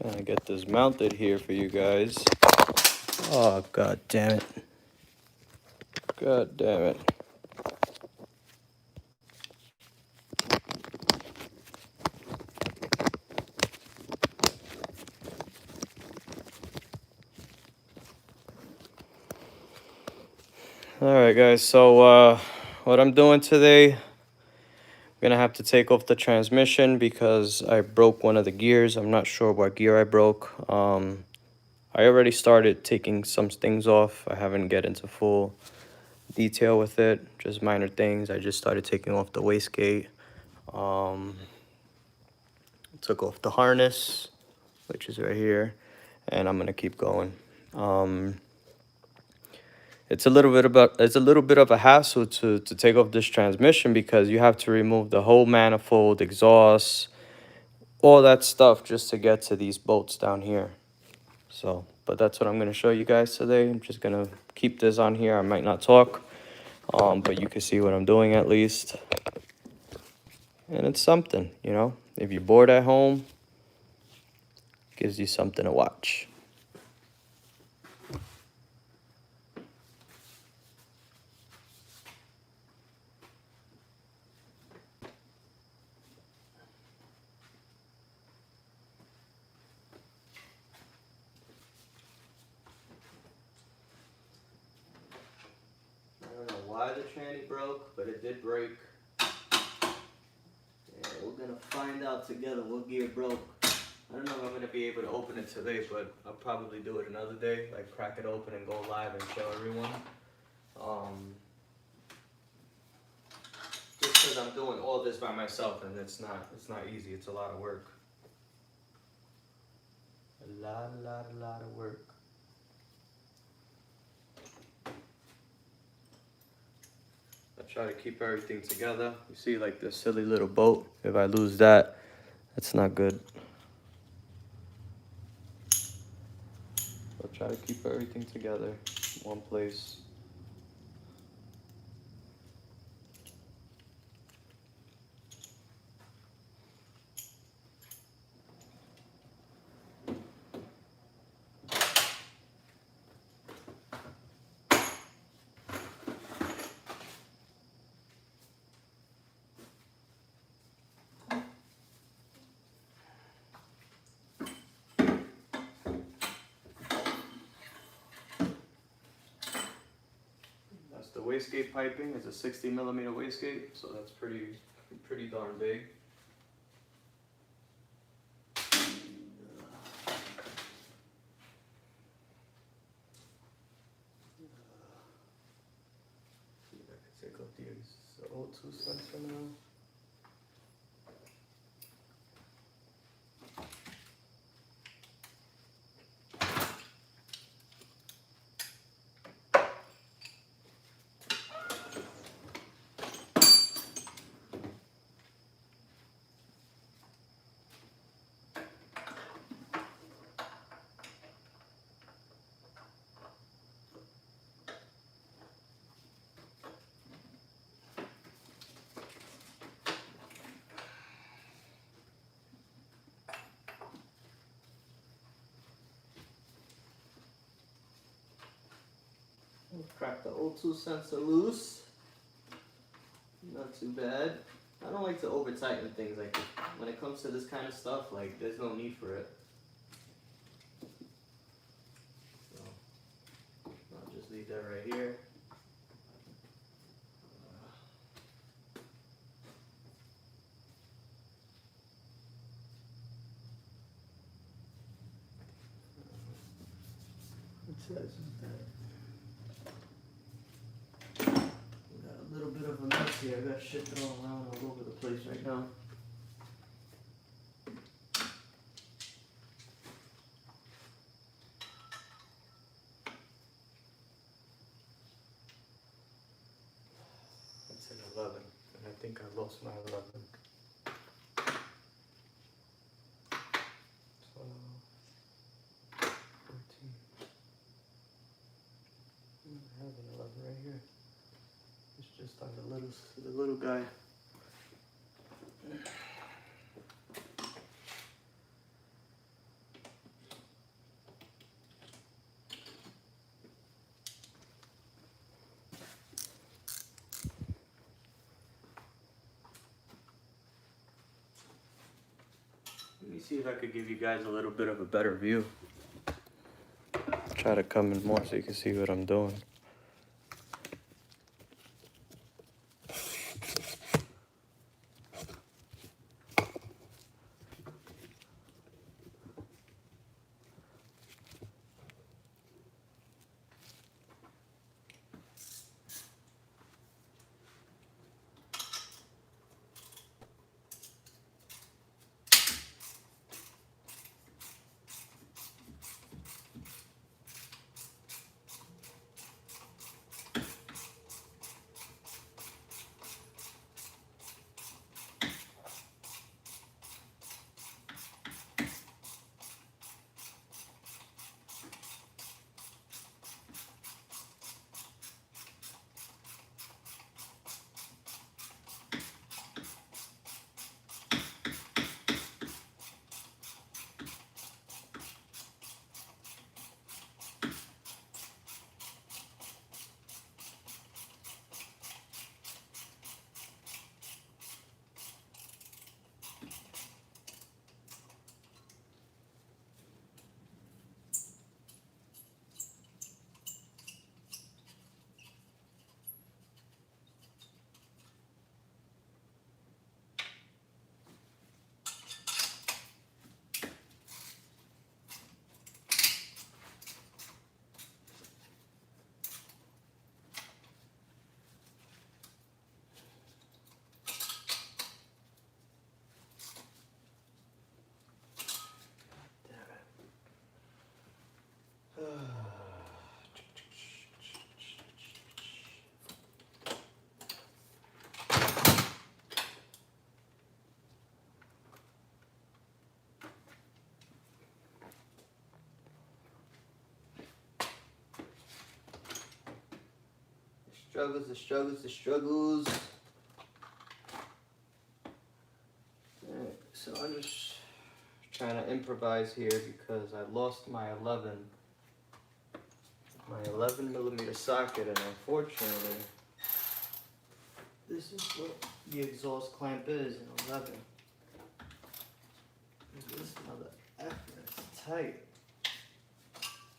Trying to get this mounted here for you guys. Oh, god damn it. God damn it. Alright guys, so what I'm doing today, I'm gonna have to take off the transmission because I broke one of the gears. I'm not sure what gear I broke. I already started taking some things off. I haven't get into full detail with it, just minor things. I just started taking off the wastegate. Took off the harness, which is right here, and I'm gonna keep going. It's a little bit of a hassle to take off this transmission because you have to remove the whole manifold, exhaust, all that stuff just to get to these bolts down here. So, but that's what I'm gonna show you guys today. I'm just gonna keep this on here. I might not talk, but you can see what I'm doing at least. And it's something, you know, if you're bored at home, gives you something to watch. I don't know why the tranny broke, but it did break. Yeah, we're gonna find out together what gear broke. I don't know if I'm gonna be able to open it today, but I'll probably do it another day, like crack it open and go live and show everyone. Just because I'm doing all this by myself and it's not easy. It's a lot of work. A lot of work. I try to keep everything together. You see like this silly little bolt. If I lose that, that's not good. I'll try to keep everything together in one place. The wastegate piping is a 60mm wastegate, so that's pretty darn big. See if I can take out these O2 sensor now. Crack the O2 sensor loose. Not too bad. I don't like to over tighten things like this. When it comes to this kind of stuff, like there's no need for it. So I'll just leave that right here. It says that. Got a little bit of a mess here. I got shit thrown around all over the place right now. It's an 11, and I think I lost my 11. 12, 14. I have an 11 right here. It's just on the little guy. see if I could give you guys a little bit of a better view. Try to come in more so you can see what I'm doing. The struggles. Alright, so I'm just trying to improvise here because I lost my 11 millimeter socket, and unfortunately, this is what the exhaust clamp is, an 11. This mother effer is tight.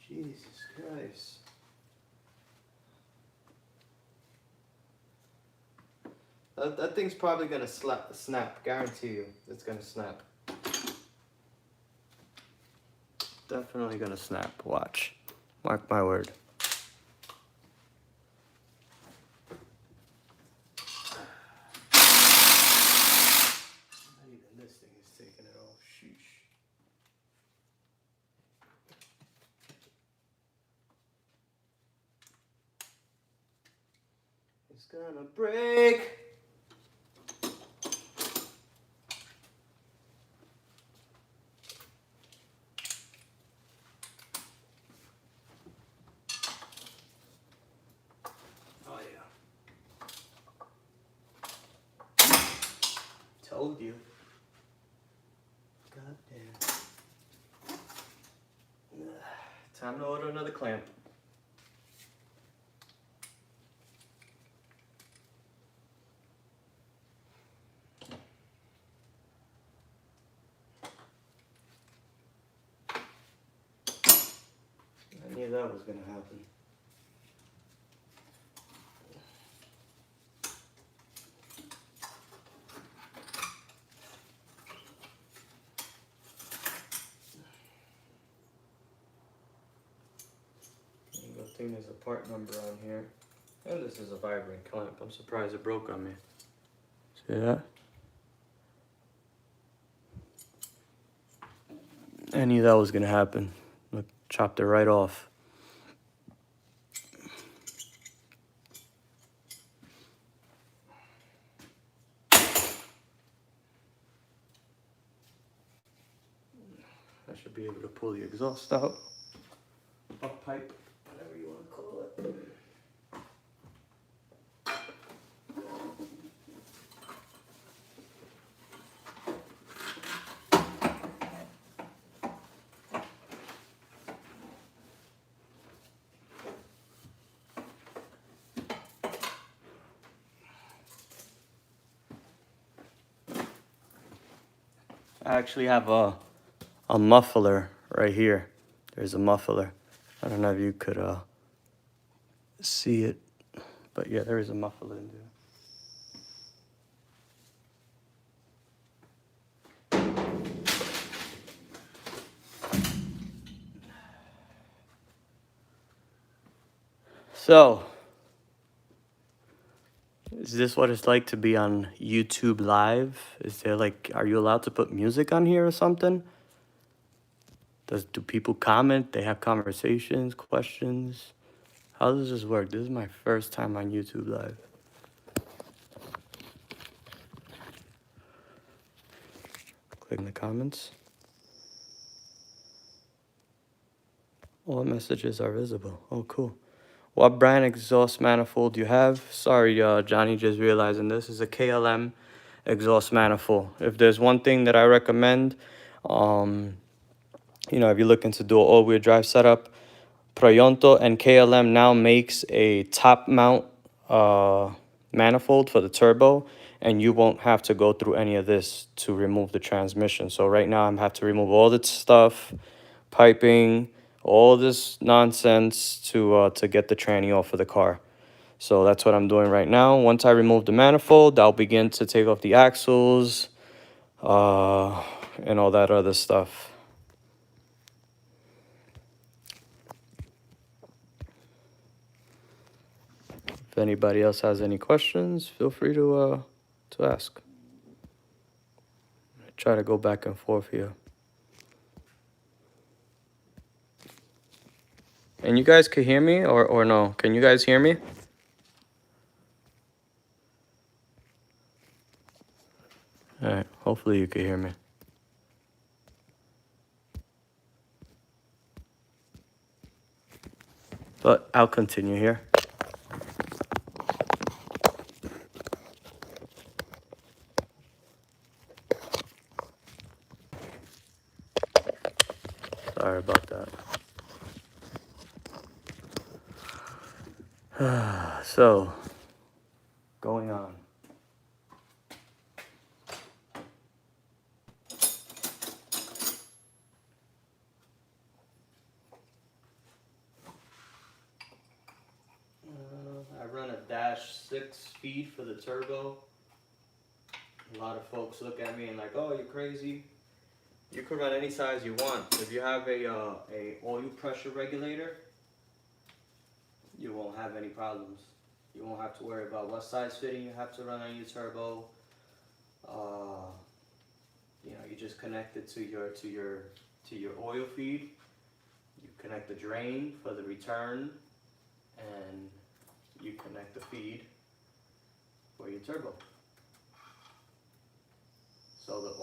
Jesus Christ. That thing's probably gonna snap, guarantee you. It's gonna snap. Definitely gonna snap, watch. Mark my word. Not even this thing is taking it off, sheesh. It's gonna break. Told you. God damn. Time to order another clamp. I knew that was gonna happen. I think there's a part number on here. And this is a vibrant clamp. I'm surprised it broke on me. See that? I knew that was gonna happen. Look, chopped it right off. I should be able to pull the exhaust out. Up pipe, whatever you want to call it. I actually have a muffler right here. There's a muffler. I don't know if you could see it, but yeah, there is a muffler in there. So, is this what it's like to be on YouTube Live? Is there like, are you allowed to put music on here or something? Do people comment? They have conversations, questions? How does this work? This is my first time on YouTube Live. Click in the comments. All messages are visible. Oh, cool. What brand exhaust manifold do you have? Sorry, Johnny, just realizing this is a KLM exhaust manifold. If there's one thing that I recommend, you know, if you're looking to do an all-wheel drive setup, Proyonto and KLM now makes a top mount manifold for the turbo, and you won't have to go through any of this to remove the transmission. So right now I'm have to remove all the stuff, piping, all this nonsense to get the tranny off of the car. So that's what I'm doing right now. Once I remove the manifold, I'll begin to take off the axles and all that other stuff. If anybody else has any questions, feel free to ask. I try to go back and forth here. And you guys can hear me or no? Can you guys hear me? All right, hopefully you can hear me. But I'll continue here. Sorry about that. So, going on. I run a dash 6 speed for the turbo. A lot of folks look at me and like, oh, you're crazy. You can run any size you want. If you have a oil pressure regulator, you won't have any problems. You won't have to worry about what size fitting you have to run on your turbo. You know, you just connect it to your oil feed. You connect the drain for the return, and you connect the feed for your turbo. So the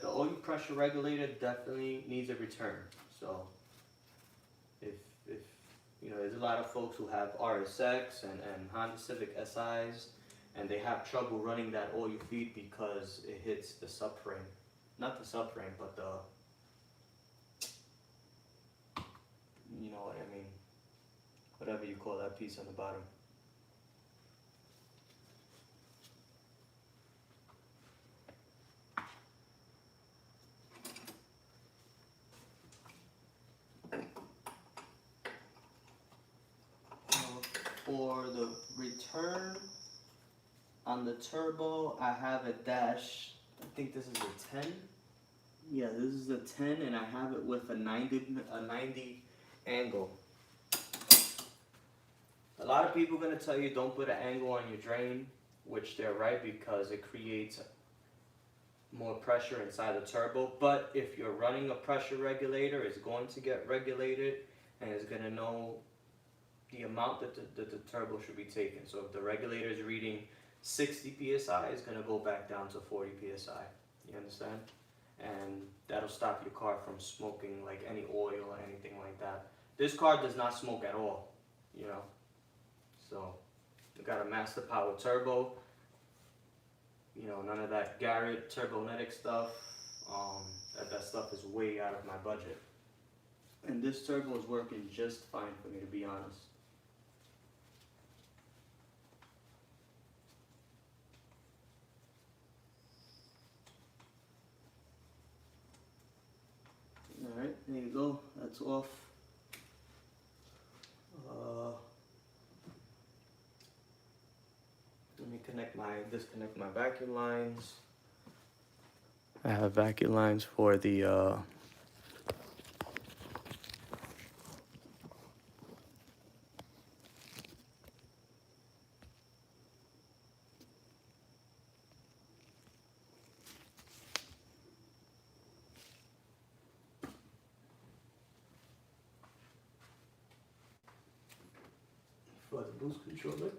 oil pressure regulator definitely needs a return. So if you know, there's a lot of folks who have RSX and Honda Civic SIs, and they have trouble running that oil feed because it hits the subframe. Not the subframe, but the, you know what I mean, whatever you call that piece on the bottom. For the return on the turbo, I have a dash, I think this is a 10. Yeah, this is a 10, and I have it with a 90 angle. A lot of people are going to tell you don't put an angle on your drain, which they're right, because it creates more pressure inside the turbo. But if you're running a pressure regulator, it's going to get regulated, and it's going to know the amount that the turbo should be taken. So if the regulator is reading 60 psi, it's going to go back down to 40 psi. You understand? And that'll stop your car from smoking like any oil or anything like that. This car does not smoke at all, you know. So you got a Master Power turbo. You know, none of that Garrett Turbonetic stuff. That stuff is way out of my budget. And this turbo is working just fine for me, to be honest. That's off. Let me disconnect my vacuum lines. I have vacuum lines for the boost controller.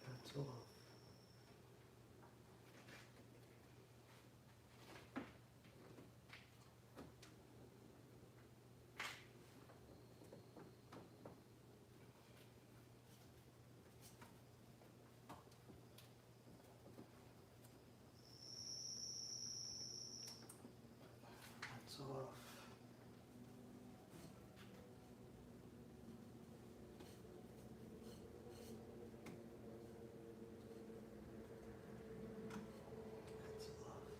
That's off. That's off. That's off.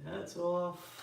That's off.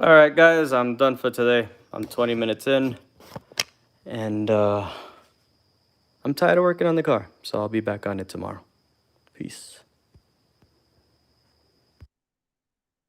All right, guys, I'm done for today. I'm 20 minutes in, and I'm tired of working on the car, so I'll be back on it tomorrow. Peace.